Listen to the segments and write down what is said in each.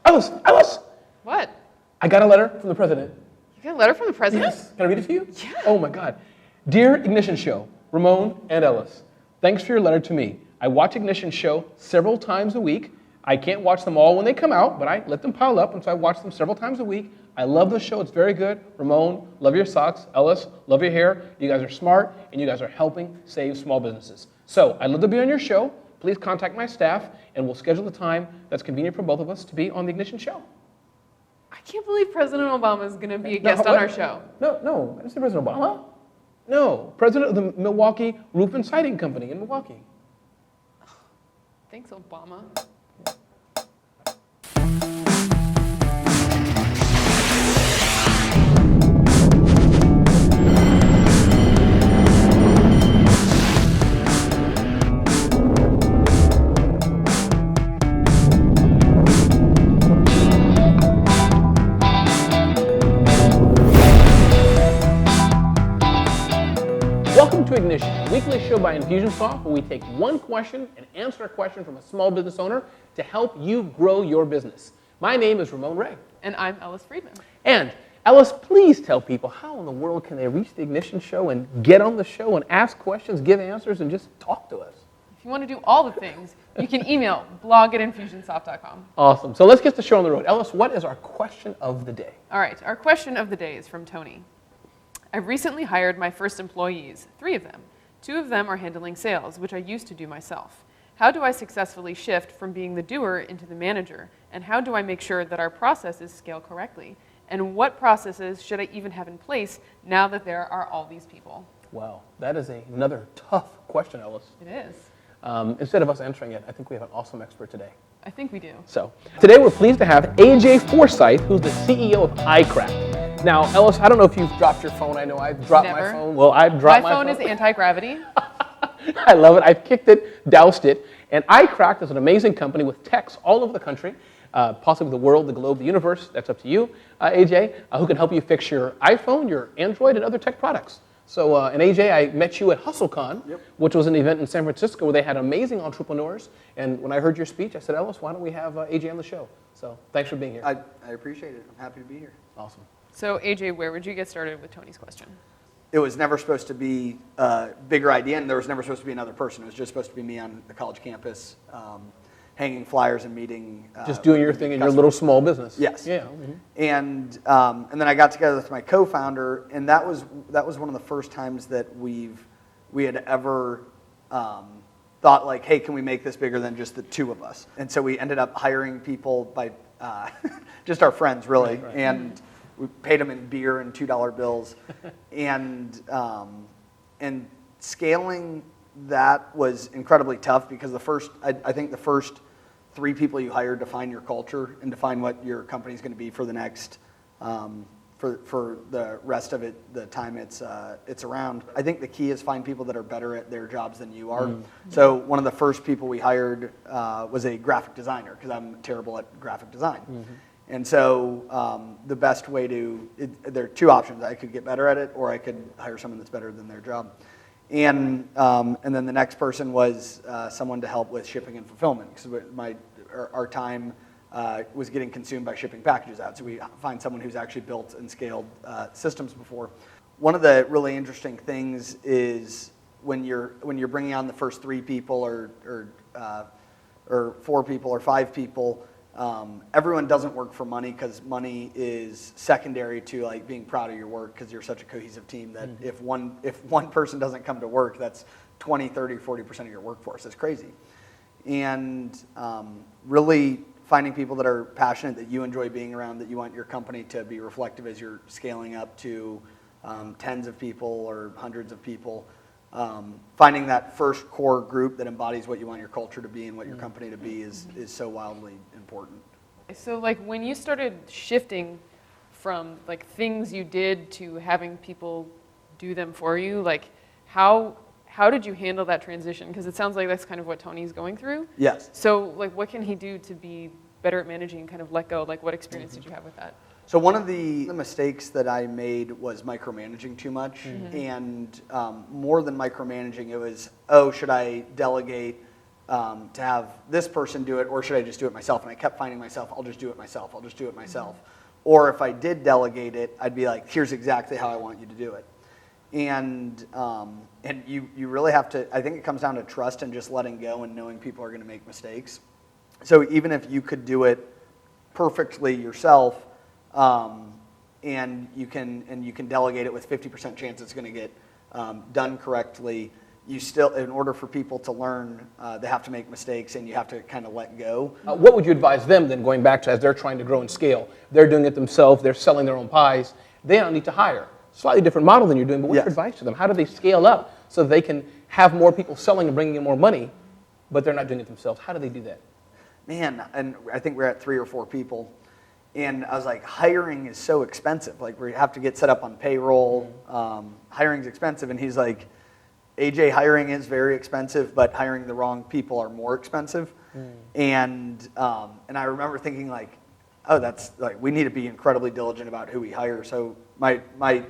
Alice! What? I got a letter from the president. You got a letter from the president? Yes. Can I read it to you? Yeah. Oh my God. Dear Ignition Show, Ramon and Ellis, thanks for your letter to me. I watch Ignition Show several times a week. I can't watch them all when they come out, but I let them pile up, and so I watch them several times a week. I love the show. It's very good. Ramon, love your socks. Ellis, love your hair. You guys are smart, and you guys are helping save small businesses. So I'd love to be on your show. Please contact my staff, and we'll schedule a time that's convenient for both of us to be on the Ignition Show. I can't believe President Obama is going to be a guest on our show. No, I didn't say President Obama. No, president of the Milwaukee Roof and Siding Company in Milwaukee. Thanks, Obama. Welcome to Ignition, a weekly show by Infusionsoft where we take one question and answer a question from a small business owner to help you grow your business. My name is Ramon Ray. And I'm Ellis Friedman. And Ellis, please tell people how in the world can they reach the Ignition Show and get on the show and ask questions, give answers, and just talk to us? If you want to do all the things, you can email blog@infusionsoft.com. Awesome. So let's get the show on the road. Ellis, what is our question of the day? All right, our question of the day is from Tony. I've recently hired my first employees, 3 of them. 2 of them are handling sales, which I used to do myself. How do I successfully shift from being the doer into the manager? And how do I make sure that our processes scale correctly? And what processes should I even have in place now that there are all these people? Wow, that is another tough question, Ellis. It is. Instead of us answering it, I think we have an awesome expert today. I think we do. So today we're pleased to have AJ Forsythe, who's the CEO of iCracked. Now, Ellis, I don't know if you've dropped your phone. I know I've dropped my phone. Well, I've dropped my phone. My phone is anti-gravity. I love it. I've kicked it, doused it. And iCracked is an amazing company with techs all over the country, possibly the world, the globe, the universe. That's up to you, AJ, who can help you fix your iPhone, your Android, and other tech products. So, and AJ, I met you at HustleCon, which was an event in San Francisco where they had amazing entrepreneurs. And when I heard your speech, I said, Ellis, why don't we have AJ on the show? So thanks for being here. I appreciate it. I'm happy to be here. Awesome. So AJ, where would you get started with Tony's question? It was never supposed to be a bigger idea, and there was never supposed to be another person. It was just supposed to be me on the college campus, hanging flyers and meeting. Just doing your thing in your little small business. Yes. Yeah. Mm-hmm. And then I got together with my co-founder, and that was one of the first times that we had ever thought like, hey, can we make this bigger than just the 2 of us? And so we ended up hiring people by just our friends, really, right. And we paid them in beer and $2 bills, and scaling that was incredibly tough because I think the first 3 people you hire define your culture and define what your company's going to be for the next for the rest of it, the time it's around. I think the key is find people that are better at their jobs than you are. So one of the first people we hired was a graphic designer because I'm terrible at graphic design. And so the best way there are 2 options. I could get better at it, or I could hire someone that's better than their job. And then the next person was someone to help with shipping and fulfillment, because our time was getting consumed by shipping packages out. So we find someone who's actually built and scaled systems before. One of the really interesting things is when you're bringing on the first 3 people or 4 people or 5 people. Everyone doesn't work for money because money is secondary to like being proud of your work because you're such a cohesive team that if one person doesn't come to work, that's 20, 30, 40% of your workforce. That's crazy. And really finding people that are passionate, that you enjoy being around, that you want your company to be reflective as you're scaling up to tens of people or hundreds of people. Finding that first core group that embodies what you want your culture to be and what your company to be is so wildly important. So like when you started shifting from like things you did to having people do them for you, like how did you handle that transition? Because it sounds like that's kind of what Tony's going through. Yes. So like what can he do to be better at managing and kind of let go? Like what experience did you have with that? So one of the mistakes that I made was micromanaging too much. And more than micromanaging, it was, should I delegate to have this person do it, or should I just do it myself? And I kept finding myself, I'll just do it myself, I'll just do it myself. Or if I did delegate it, I'd be like, here's exactly how I want you to do it. And you really have to, I think it comes down to trust and just letting go and knowing people are going to make mistakes. So even if you could do it perfectly yourself, and you can delegate it with 50% chance it's going to get done correctly, you still, in order for people to learn, they have to make mistakes, and you have to kind of let go. What would you advise them then, going back to as they're trying to grow and scale? They're doing it themselves, they're selling their own pies, they don't need to hire. Slightly different model than you're doing, but what's your advice to them? How do they scale up so they can have more people selling and bringing in more money, but they're not doing it themselves? How do they do that? Man, and I think we're at 3 or 4 people. And I was like, hiring is so expensive. Like, we have to get set up on payroll. Hiring's expensive. And he's like, AJ, hiring is very expensive, but hiring the wrong people are more expensive. And I remember thinking like, oh, that's like, we need to be incredibly diligent about who we hire. So my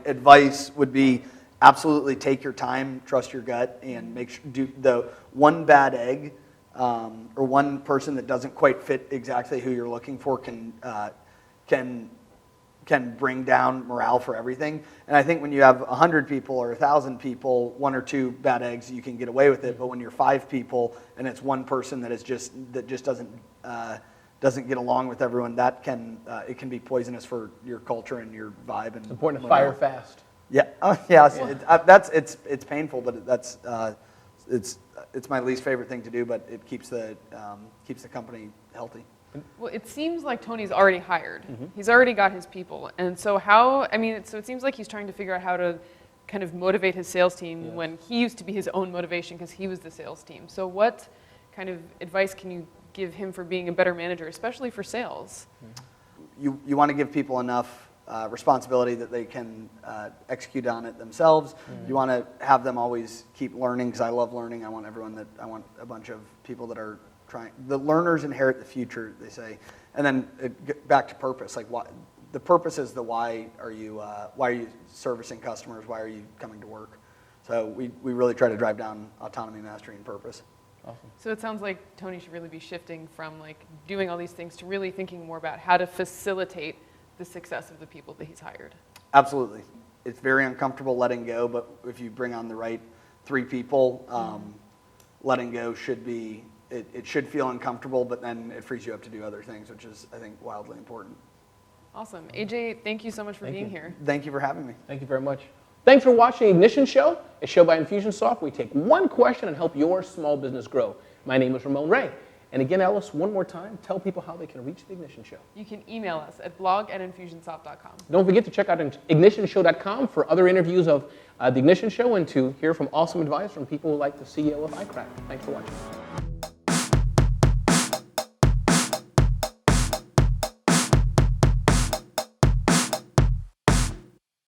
advice would be absolutely take your time, trust your gut, and make sure do the one bad egg or one person that doesn't quite fit exactly who you're looking for can bring down morale for everything. And I think when you have 100 people or 1,000 people, 1 or 2 bad eggs, you can get away with it. But when you're 5 people and it's one person that just doesn't get along with everyone, that it can be poisonous for your culture and your vibe. And it's important to fire fast. Yeah. Yeah. It's painful, but it's my least favorite thing to do. But it keeps the company healthy. Well, it seems like Tony's already hired. He's already got his people. And so so it seems like he's trying to figure out how to kind of motivate his sales team when he used to be his own motivation because he was the sales team. So what kind of advice can you give him for being a better manager, especially for sales? You want to give people enough responsibility that they can execute on it themselves. You want to have them always keep learning, because I love learning. I want a bunch of people that are the learners inherit the future, they say. And then back to purpose, like the purpose is the why are you servicing customers? Why are you coming to work? So we really try to drive down autonomy, mastery, and purpose. Awesome. So it sounds like Tony should really be shifting from like doing all these things to really thinking more about how to facilitate the success of the people that he's hired. Absolutely. It's very uncomfortable letting go, but if you bring on the right 3 people, letting go should be, it should feel uncomfortable, but then it frees you up to do other things, which is, I think, wildly important. Awesome. AJ, thank you so much for being here. Thank you for having me. Thank you very much. Thanks for watching Ignition Show, a show by Infusionsoft. We take one question and help your small business grow. My name is Ramon Ray. And again, Ellis, one more time, tell people how they can reach the Ignition Show. You can email us at blog@infusionsoft.com. Don't forget to check out ignitionshow.com for other interviews of the Ignition Show and to hear from awesome advice from people like the CEO of iCracked. Thanks for watching.